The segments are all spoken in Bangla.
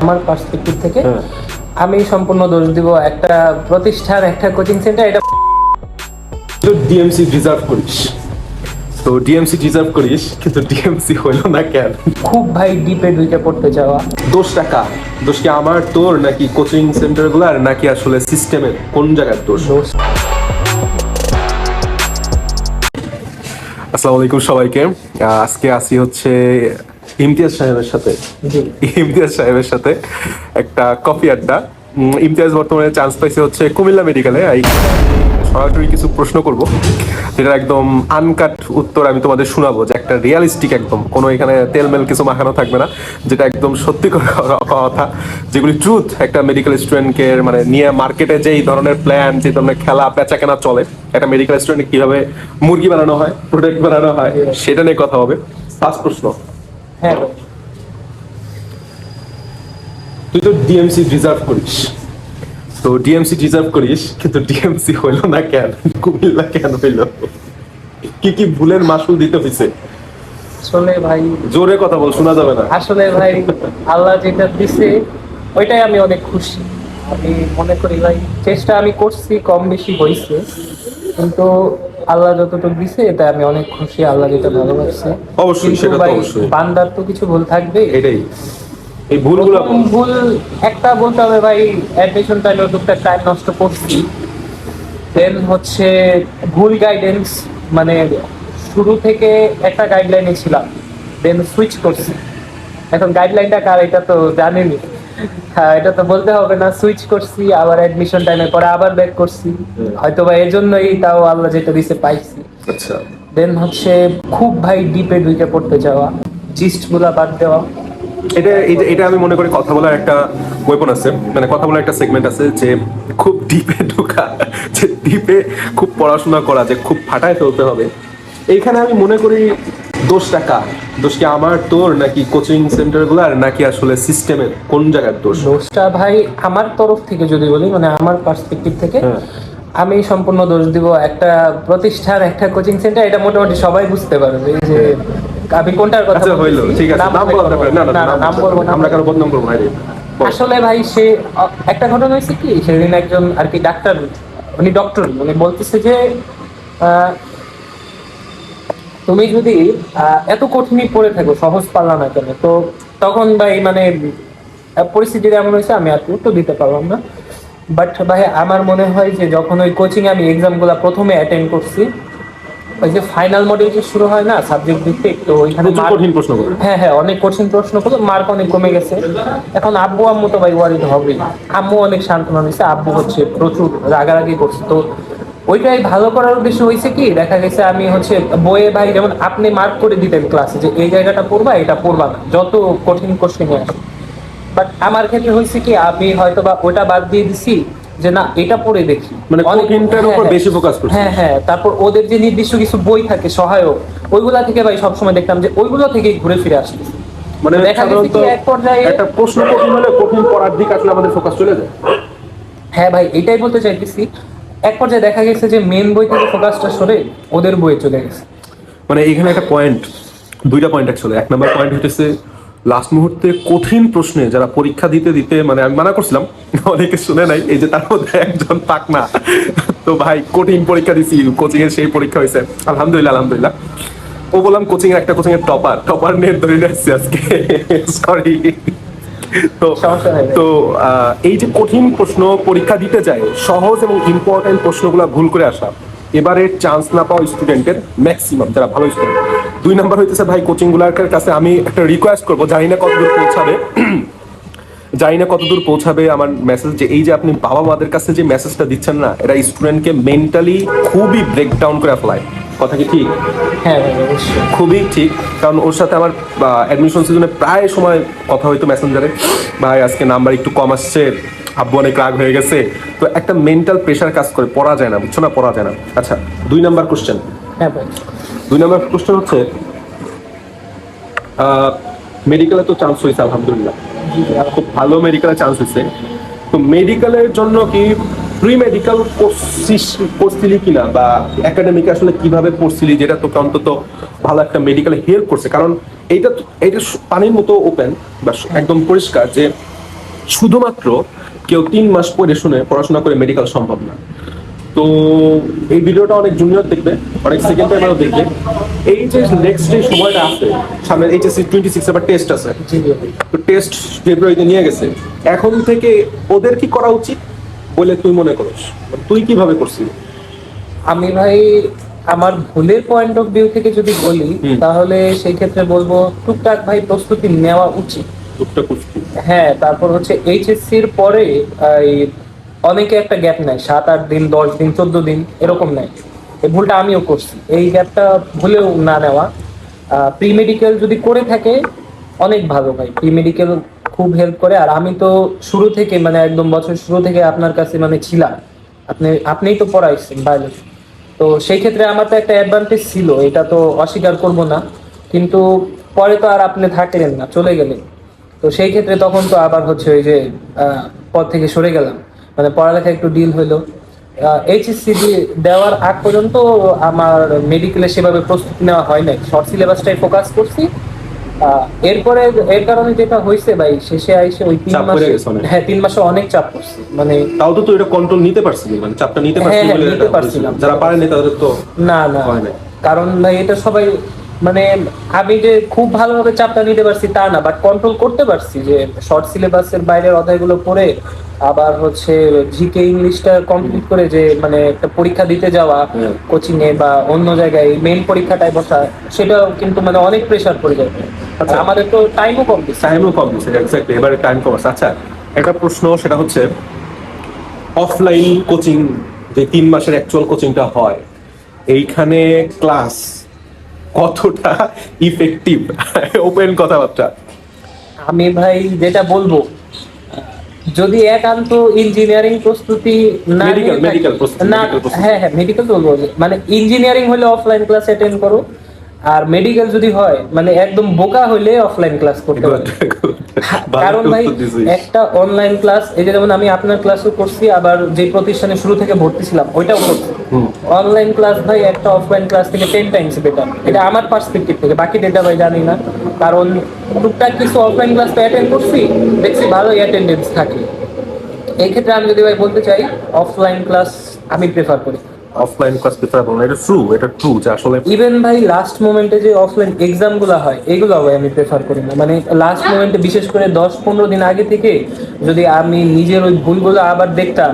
আমার পার্সপেক্টিভ থেকে আমি সম্পূর্ণ দোষ দিব একটা প্রতিষ্ঠান, একটা কোচিং সেন্টার। এটা তো ডিএমসি ডিজার্ভ করিস, তো ডিএমসি ডিজার্ভ করিস, কিন্তু ডিএমসি হইল না কেন? খুব ভাই ডিপে ঢুকে পড়তে যাওয়া। দোষ টাকা, দোষ কি আমার তোর নাকি কোচিং সেন্টার গুলার নাকি আসলে সিস্টেমের? কোন জায়গার দোষ? আসসালামু আলাইকুম সবাইকে। আজকে আসি হচ্ছে ইমতিয়াজ সাহেবের সাথে। ইমতিয়াজ সাহেবের সাথে একটা কফি আড্ডা। ইমতিয়াজ বর্তমানে চান্স পাইছে হচ্ছে কুমিল্লা মেডিকেলে। সরাসরি কিছু প্রশ্ন করব, যেটা একদম আনকাট উত্তর আমি তোমাদের শোনাবো, যে একটা রিয়ালিস্টিক, একদম কোনো এখানে তেলমেল কিছু মাখানো থাকবে না, যেটা একদম সত্যি কথা, যেগুলি ট্রুথ একটা মেডিকেল স্টুডেন্টকে মানে নিয়ে মার্কেটে যেই ধরনের প্ল্যান, যে ধরনের খেলা বেচা কেনা চলে, একটা মেডিকেল স্টুডেন্ট কিভাবে মুরগি বানানো হয়, প্রোডাক্ট বানানো হয়, সেটা নিয়ে কথা হবে। ফার্স্ট প্রশ্ন, হ্যাঁ তুই তো ডিএমসি ডিজার্ভ করিস, তো ডিএমসি ডিজার্ভ করিস, কিন্তু ডিএমসি হইল না কেন? কুমিল্লা কেন হইল? কি কি ভুলের মাসুল দিতে হয়েছে? আসলে ভাই, জোরে কথা বল, শোনা যাবে না। আসলে ভাই আল্লাহ যেটা দিছে ওইটাই আমি অনেক খুশি। আমি মনে করি ভাই চেষ্টা আমি করছি, কম বেশি হয়েছে, কিন্তু আল্লাহ যতটুকু দিছে এটা আমি অনেক খুশি। আল্লাহ যেটা ভালোবাসছে, অবশ্যই, কিন্তু সেটা তো ভাই অবশ্যই। বান্দার তো কিছু ভুল থাকবে। এটাই, এই ভুলগুলো ভুল একটা বলতে হবে ভাই, অ্যাডমিশন টাইমে টুকটাক টাইম নষ্ট করছি। দেন হচ্ছে ভুল গাইডেন্স, মানে শুরু থেকে একটা গাইডলাইনে ছিলাম, দেন সুইচ করছি। এখন গাইডলাইনটা কার এটা তো জানেনি, হ্যাঁ এটা তো বলতে হবে না। সুইচ করছি, আবার অ্যাডমিশন টাইমে পরে আবার ব্যাক করছি, হয়তো বা এর জন্যই তাও আল্লাহ যেটা দিছে পাইছি। আচ্ছা, দেন হচ্ছে খুব ভাই ডিপে ঢুকে পড়তে যাওয়া, জিস্ট গুলা বাদ দেওয়া। এটা আমি মনে করি কথা বলার একটা ওয়েপন আছে, মানে কথা বলার একটা সেগমেন্ট আছে, যে খুব ডিপে ঢোকা, যে ডিপে খুব পড়াশোনা করা, যে খুব ফাটায় ফেলতে হবে। এইখানে আমি মনে করি দোষ টাকা, দোষ কি আমার তোর নাকি কোচিং সেন্টার গুলার নাকি আসলে সিস্টেমের? কোন জায়গার দোষ? দোষটা ভাই আমার তরফ থেকে যদি বলি, মানে আমার পার্সপেক্টিভ থেকে আমি সম্পূর্ণ দোষ দিব একটা প্রতিষ্ঠান, একটা কোচিং সেন্টার। এটা মোটামুটি সবাই বুঝতে পারবে যে আমি কোনটার কথা আচ্ছা হইলো, ঠিক আছে, নাম বলা দরকার না, না নাম বলবো না, আমরা কারো বদনাম করবো না রে। আসলে ভাই সে একটা ঘটনা হয়েছে কি, সেদিন একজন আর কি ডাক্তার, উনি বলতেছে যে তুমি যদি এত কঠিনই পড়ে থাকো, সহজ পারলা না কেন? তো তখন ভাই মানে পরিস্থিতি এমন হয়েছে, আমি আর উত্তর দিতে পারলাম না। বাট ভাই আমার মনে হয় যে যখন ওই কোচিং আমি এক্সাম গুলা প্রথমে অ্যাটেন্ড করছি, ওই যে ফাইনাল মডিউল যে শুরু হয় না সাবজেক্ট ভিত্তিক, তো ওইখানে কঠিন প্রশ্ন করো। হ্যাঁ অনেক কঠিন প্রশ্ন করলো, মার্ক অনেক কমে গেছে। এখন আব্বু আম্মু তো ভাই ওয়ারিড হবেই। আম্মু অনেক সান্ত্বনা দিচ্ছে, আব্বু হচ্ছে প্রচুর রাগারাগি করছে। তো ওইটাই ভালো করার উদ্দেশ্য হয়েছে কি, দেখা গেছে আমি হচ্ছে বইয়ে ভাই যেমন আপনি মার্ক করে দিতেন ক্লাসে যে এই জায়গাটা পড়বা, এটা পড়বা না, যত কঠিন কোশ্চেন আসে। বাট আমার ক্ষেত্রে হয়েছে কি, আমি হয়তো বা ওটা বাদ দিয়ে দিছি, যে না এটা পড়ে দেখি, মানে কঠিনটার উপর বেশি ফোকাস করছি। হ্যাঁ তারপর ওদের যে নির্দিষ্ট কিছু বই থাকে সহায়ক, ওইগুলা থেকে ভাই সবসময় দেখতাম যে ওইগুলো থেকেই ঘুরে ফিরে আসছে। মানে দেখা গেছে কি এক পর্যায়ে একটা প্রশ্ন কঠিন হলে কঠিন পড়ার দিক আসলে আমাদের ফোকাস চলে যায়। হ্যাঁ ভাই এটাই বলতে চাইতেছি, এক পর্যায়ে দেখা গেছে যে মেন বই থেকে ফোকাসটা সরে ওদের বইয়ে চলে গেছে। মানে এখানে একটা পয়েন্ট, দুইটা পয়েন্ট অ্যাকচুয়ালি। এক নাম্বার পয়েন্ট হচ্ছে লাস্ট মুহূর্তে কঠিন প্রশ্নে যারা পরীক্ষা দিতে দিতে, মানে আমি মানা করছিলাম, অনেকে শুনে নাই, এই যে তার মধ্যে একজন পাক না, তো ভাই কঠিন পরীক্ষা দিছি, কোচিং এর সেই পরীক্ষা হয়েছে, আলহামদুলিল্লাহ। ও বললাম কোচিং এর একটা কোচিং এর টপার নিয়ে ধরে আসছে আজকে, সরি। তো এই যে কঠিন প্রশ্ন পরীক্ষা দিতে যায়, সহজ এবং ইম্পর্টেন্ট প্রশ্নগুলো ভুল করে আসা, এবারে চান্স না পাওয়া স্টুডেন্টের ম্যাক্সিমাম যারা ভালো স্টুডেন্ট। দুই নাম্বার হইতেছে ভাই কোচিং গুলার কাছে আমি একটা রিকোয়েস্ট করবো, জানি না কতদূর পৌঁছাবে আমার মেসেজ, যে এই যে আপনি বাবা মাদের কাছে যে মেসেজটা দিচ্ছেন না, এটা স্টুডেন্টকে মেন্টালি খুবই ব্রেকডাউন করে ফেলায়। কথা কি ঠিক? হ্যাঁ ভাই অবশ্যই খুবই ঠিক, কারণ ওর সাথে আমার অ্যাডমিশন সিজনে প্রায় সময় কথা হইতো মেসেঞ্জারে, ভাই আজকে নাম্বার একটু কম আসছে, আব্বু অনেক রাগ হয়ে গেছে। তো একটা মেন্টাল প্রেশার কাজ করে, পড়া যায় না, বুঝছো না, পড়া যায় না। আচ্ছা, দুই নাম্বার কোশ্চেন হচ্ছে মেডিকেলে তো চান্স হয়েছে আলহামদুলিল্লাহ, খুব ভালো মেডিকেলে চান্স হয়েছে। তো মেডিকেলের জন্য কি প্রি মেডিকেল পড়ছিলি কিনা, বা একাডেমিকে আসলে কিভাবে পড়ছিলি, যেটা তোকে অন্তত ভালো একটা মেডিকেলে হেল্প করছে? কারণ এইটা পানির মতো ওপেন বা একদম পরিষ্কার যে শুধুমাত্র কেউ 3 মাস পড়ে শুনে পড়াশোনা করে মেডিকেল সম্ভব না। তো এই ভিডিওটা অনেক জুনিয়র দেখবে, অনেক সেকেন্ড টাইমারও দেখবে। এই যে নেক্সট যে সময়টা আছে, সামনে এইচএসসি 26 আবার টেস্ট আছে, তো টেস্ট ফেব্রুয়ারিতে নিয়ে গেছে। এখন থেকে ওদের কি করা উচিত বলে তুই মনে করিস? তুই কিভাবে করছিস? আমি ভাই আমার ভুলের পয়েন্ট অফ ভিউ থেকে যদি বলি, তাহলে সেই ক্ষেত্রে বলবো টুকটাক ভাই প্রস্তুতি নেওয়া উচিত। হ্যাঁ, তারপর হচ্ছে এইচএসসির পরে এই অনেকে একটা গ্যাপ নেয়, 7-8 দিন, 10 দিন, 14 দিন এরকম নেয়। এই ভুলটা আমিও করছি, এই গ্যাপটা ভুলেও না নেওয়া। প্রি মেডিকেল যদি করে থাকে অনেক ভালো ভাই, প্রি মেডিকেল খুব হেল্প করে। আর আমি তো শুরু থেকে মানে একদম বছর শুরু থেকে আপনার কাছে মানে ছিলাম, আপনিই তো পড়াইছেন বায়োলজি, তো সেই ক্ষেত্রে আমার তো একটা অ্যাডভান্টেজ ছিল, এটা তো অস্বীকার করব না। কিন্তু পরে তো আর আপনি থাকলেন না, চলে গেলেন। তো সেই ক্ষেত্রে তখন তো আবার হচ্ছে ওই যে পদ থেকে সরে গেলাম, মানে পড়ালেখা একটু ডিল হইলো। এইচএসসি দেওয়ার আগ পর্যন্ত আমার মেডিকেলে সেভাবে প্রস্তুতি নেওয়া হয় নাই, শর্ট সিলেবাসটাই ফোকাস করছি। এরপরে এর কারণে যেটা হয়েছে ভাই, শেষে আইসে ওই 3 মাসে, হ্যাঁ 3 মাসে অনেক চাপ পড়ছে। মানে তাও তো তুই এটা কন্ট্রোল নিতে পারছিস, মানে চাপটা নিতে হ্যাঁ পারছিস বলে নিতে পারছিলাম। যারা পারেনি তাদের তো না না, কারণ ভাই এটা সবাই মানে আমি যে খুব ভালোভাবে চাপটা নিতে পারছি তা না, বাট কন্ট্রোল করতে পারছি। যে শর্ট সিলেবাসের বাইরের অধ্যায়গুলো পড়ে আবার হচ্ছে জিকে ইংলিশটা কমপ্লিট করে যে মানে একটা পরীক্ষা দিতে যাওয়া কোচিং এ বা অন্য জায়গায় মেইন পরীক্ষাটায় বসা, সেটাও কিন্তু মানে অনেক প্রেসার পড়ে যায়। আচ্ছা, আমাদের তো টাইমও কম দিচ্ছে। এক্স্যাক্টলি, এবারে টাইম কম আছে। আচ্ছা, একটা প্রশ্ন, সেটা হচ্ছে অফলাইন কোচিং যে 3 মাসের অ্যাকচুয়াল কোচিংটা হয়, এইখানে ক্লাস কতটা ইফেক্টিভ? ওপেন কথাবার্তা। আমি ভাই যেটা বলবো, যদি একান্ত ইঞ্জিনিয়ারিং প্রস্তুতি না মেডিকেল প্রস্তুতি না, হ্যাঁ হ্যাঁ মেডিকেল তো বলবো, মানে ইঞ্জিনিয়ারিং হলে অফলাইন ক্লাস অ্যাটেন্ড করো, আর মেডিকেল যদি হয় মানে একদম বোকা হইলে অফলাইন ক্লাস করতে হবে। কারণ ভাই একটা অনলাইন ক্লাস, এই যে যেমন আমি আপনার ক্লাসও করছি, আবার যে প্রতিষ্ঠানে শুরু থেকে ভর্তি ছিলাম ওইটাও করছি। অনলাইন ক্লাস ভাই একটা অফলাইন ক্লাস থেকে 10 টাইমস বেটার, এটা আমার পার্সপেক্টিভ থেকে, বাকি ডেটা ভাই জানি না। কারণ টুকটাক কিছু অফলাইন ক্লাস তো অ্যাটেন্ড করছি, দেখছি ভালোই অ্যাটেন্ডেন্স থাকে। এই ক্ষেত্রে আমি যদি ভাই বলতে চাই অফলাইন ক্লাস আমি প্রেফার করি। অফলাইন ক্লাস প্রেফারেবল, এটা ট্রু যে আসলে ইভেন ভাই লাস্ট মোমেন্টে যে অফলাইন এক্সাম গুলো হয় এগুলো ভাই আমি প্রেফার করি না। মানে লাস্ট মোমেন্টে বিশেষ করে 10-15 দিন আগে থেকে যদি আমি নিজের ওই ভুলগুলো আবার দেখতাম,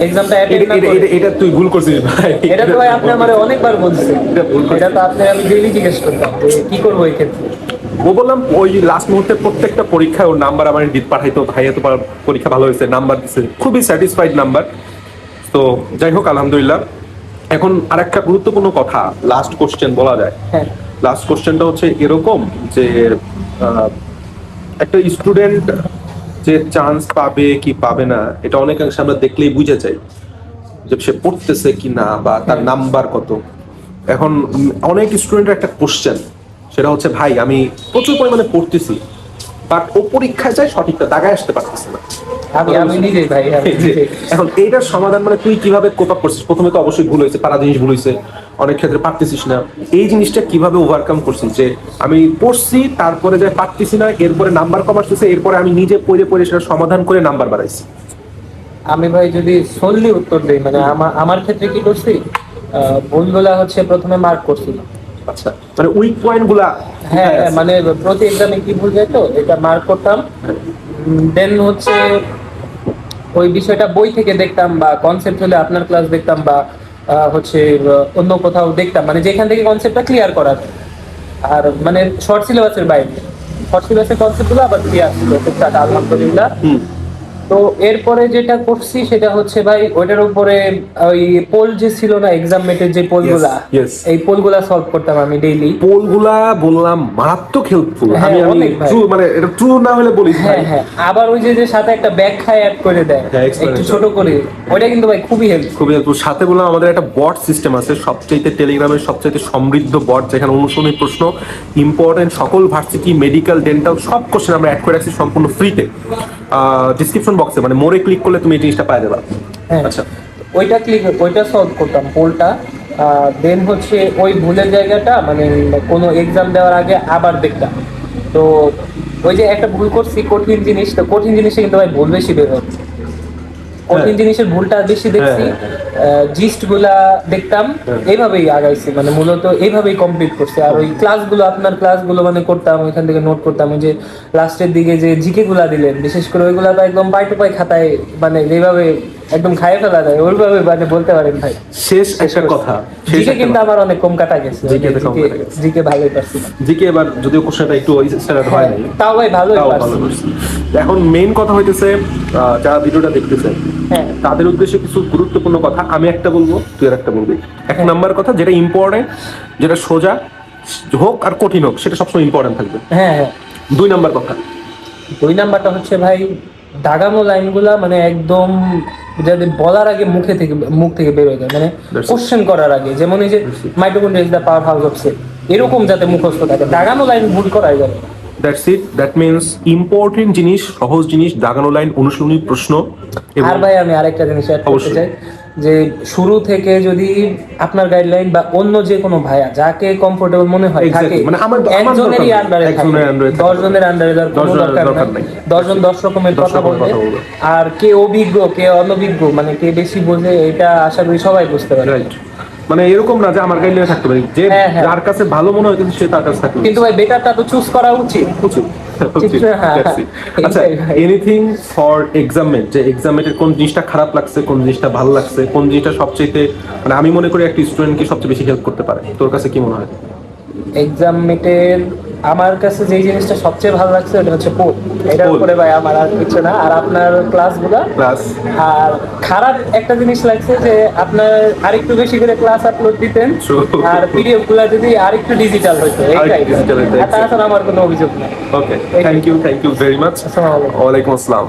এক্সামটা অ্যাটেন্ড না করে। এটা তুই ভুল করছিস ভাই, এটা তো ভাই আপনি আমারে অনেকবার বলছেন, এটা তো আপনি আমি ডেইলি জিজ্ঞেস করতাম যে কি করবো এই ক্ষেত্রে। ও বললাম ওই লাস্ট মুহূর্তে প্রত্যেকটা পরীক্ষায় ওর নাম্বার আমার পাঠাইতো, ভাই এত পরীক্ষা ভালো হয়েছে, নাম্বার দিচ্ছে, খুবই স্যাটিসফাইড নাম্বার। তো যাই হোক, আলহামদুলিল্লাহ। এখন আরেকটা গুরুত্বপূর্ণ কথা, লাস্ট কোশ্চেন বলা যায়। হ্যাঁ, লাস্ট কোশ্চেনটা হচ্ছে এরকম যে একটা স্টুডেন্ট যে চান্স পাবে কি পাবে না, এটা অনেকাংশে আমরা দেখলেই বুঝে যাই যে সে পড়তেছে কি না বা তার নাম্বার কত। এখন অনেক স্টুডেন্টের একটা কোশ্চেন, সেটা হচ্ছে ভাই আমি প্রচুর পরিমাণে পড়তেছি, বাট ও পরীক্ষায় যায় সঠিকটা দাগায় আসতে পারতেছে না। আমি নিজেই ভাই, এখন এইটার সমাধান মানে তুই কিভাবে কোপ আপ করছিস? প্রথমে তো অবশ্যই ভুল হয়েছে, পারা জিনিস ভুল হয়েছে, অনেক ক্ষেত্রে পারতেছিস না। এই জিনিসটা কিভাবে ওভারকাম করছিস যে আমি পড়ছি তারপরে যাই পারতেছি না, এরপরে নাম্বার কম আসতেছে, এরপরে আমি নিজে পড়ে পড়ে সেটা সমাধান করে নাম্বার বাড়াইছি? আমি ভাই যদি সল্লি উত্তর দিই, মানে আমার ক্ষেত্রে কি করছি, ভুলগুলা হচ্ছে প্রথমে মার্ক করছিলাম। আচ্ছা, মানে উইক পয়েন্ট গুলা, হ্যাঁ মানে প্রতি এক্সামে কি ভুল যায় তো এটা মার্ক করতাম। দেন হচ্ছে ওই বিষয়টা বই থেকে দেখতাম, বা কনসেপ্ট হলে আপনার ক্লাস দেখতাম, বা হচ্ছে অন্য কোথাও দেখতাম, মানে যেখান থেকে কনসেপ্টটা ক্লিয়ার করার। আর মানে শর্ট সিলেবাসের বাইরে শর্ট সিলেবাসের কনসেপ্টগুলো আবার ক্লিয়ার ছিল টুকটাক, আলহামদুলিল্লাহ। তো এরপরে যেটা করছি সেটা হচ্ছে ভাই ওইটার উপরে ওই পোল যে ছিল না, এক্সাম মেটের যে পোলগুলা, এই পোলগুলা সলভ করতাম আমি ডেইলি। পোলগুলা বললাম মারাত্মক হেল্পফুল। আমি ট্রু, মানে এটা ট্রু না হলে বলিস ভাই। হ্যাঁ, আবার ওই যে সাথে একটা ব্যাখ্যা অ্যাড করে দেয় একটু ছোট করে, ওইটা কিন্তু ভাই খুবই হেল্পফুল। সাথে বললাম আমাদের একটা বট সিস্টেম আছে, সবচাইতে টেলিগ্রামের সবচাইতে সমৃদ্ধ বট, যেখানে অনুসরণী প্রশ্ন, ইম্পর্টেন্ট সকল ভার্সিটি, মেডিকেল, ডেন্টাল সব কোশ্চেন আমরা অ্যাড করে রাখছি সম্পূর্ণ ফ্রিতে। ডিসক্রিপশন বক্সে মানে মোরে ক্লিক করলে তুমি এই জিনিসটা পাওয়া যাবে। আচ্ছা, ওইটা সলভ করতাম পোলটা। দেন হচ্ছে ওই ভুলের জায়গাটা মানে কোনো এক্সাম দেওয়ার আগে আবার দেখতাম। তো ওই যে একটা ভুল করছি কঠিন জিনিস, তো কঠিন জিনিসে কিন্তু ভাই ভুল বেশি বের হচ্ছে। কঠিন জিনিসের ভুলটা বেশি দেখছি, জিস্ট গুলা দেখতাম এইভাবেই আগাইছি, মানে মূলত এইভাবেই কমপ্লিট করছি। আর ওই ক্লাসগুলো, আপনার ক্লাসগুলো মানে করতাম, ওইখান থেকে নোট করতাম। ওই যে লাস্টের দিকে যে জিকে গুলা দিলেন, বিশেষ করে ওইগুলা তো একদম পাই টু পাই খাতায়, মানে যেভাবে একদম খাইয়ে ফেলা যায় ওইভাবে মানে বলতে পারেন ভাই। শেষ একটা কথা, জিকে কিন্তু আমার অনেক কম কাটা গেছে, জিকে তে কম কাটা গেছে। জিকে ভালোই পারছি না। জিকে এবার যদিও কোশ্চেনটা একটু স্ট্যান্ডার্ড হয় নাই, তাও ভাই ভালোই তাও পারছি। ভালো করছি। এখন মেইন কথা হইতেছে যারা ভিডিওটা দেখতেছে হ্যাঁ তাদের উদ্দেশ্যে কিছু গুরুত্বপূর্ণ কথা আমি একটা বলবো, তুই আর একটা বলবি। এক নাম্বার কথা, যেটা ইম্পর্টেন্ট, যেটা সোজা হোক আর কঠিন হোক, সেটা সবসময় ইম্পর্টেন্ট থাকবে। হ্যাঁ হ্যাঁ। 2 নাম্বার কথা, 2 নাম্বারটা হচ্ছে ভাই দাগানো লাইনগুলা মানে একদম যাদের বলার আগে মুখ থেকে বের হয়ে যায়, মানে That's it. কোশ্চেন করার আগে, যেমন এই যে mitochondria is the power house of cell, এরকম যাতে মুখস্থ থাকে, দাগানো লাইন ভুল করাই যাবে না। That's it. That means important জিনিস, সহজ জিনিস, দাগানো লাইন, অনুশীলনী প্রশ্ন। আর ভাই আমি আরেকটা জিনিস অ্যাড করতে অবশ্যই। চাই, যে শুরু থেকে যদি আপনার গাইডলাইন বা অন্য যে কোনো ভাইয়া যাকে কমফোর্টেবল মনে হয় Exactly, থাকে, মানে আমার একজনেরই দরকার নেই, আন্ডারে একজনের under এ 10 জনের আন্ডারে যাওয়ার কোনো 10 জনের দরকার দরকার নাই। নাই। 10 জন 10 রকমের 10 কথা রকমের বলবে, কথা বলবে। আর কে অভিজ্ঞ কে অনভিজ্ঞ, মানে কে বেশি বোঝে, এটা আশা করি সবাই বুঝতে পারে। রাইট, মানে এরকম না যে আমার গাইডলাইনে থাকতে পারে, যে হ্যাঁ, হ্যাঁ। যার কাছে ভালো মনে হয় কিন্তু সে তার কাছে থাকবে। কিন্তু ভাই বেটারটা তো চুজ করা উচিত। উচিত। হ্যাঁ, That's it. হ্যাঁ, আচ্ছা, এইটাই ভাই। এনিথিং ফর এক্সামেট, যে এক্সামেটের কোন জিনিসটা খারাপ লাগছে, কোন জিনিসটা ভালো লাগছে, কোন জিনিসটা সবচেয়ে, মানে আমি মনে করি একটা স্টুডেন্টকে সবচেয়ে বেশি হেল্প করতে পারে, তোর কাছে কি মনে হয়? এক্সাম মেটের আমার কাছে যে জিনিসটা সবচেয়ে ভালো লাগছে ওটা হচ্ছে পোল, এটার Poll. উপরে ভাই আমার আর কিছু না। আর আপনার ক্লাসগুলো, ক্লাস আর খারাপ একটা জিনিস লাগছে যে আপনার আরেকটু বেশি করে ক্লাস আপলোড দিতেন, True. আর পিডিএফ গুলা যদি আরেকটু ডিজিটাল হইতো, এইটাই। আরেকটু digital হইতো, আর তাছাড়া আমার কোনো অভিযোগ নেই। ওকে, থ্যাংক ইউ ভেরি মাচ। আসসালামু আলাইকুম। ওয়ালাইকুম আসসালাম।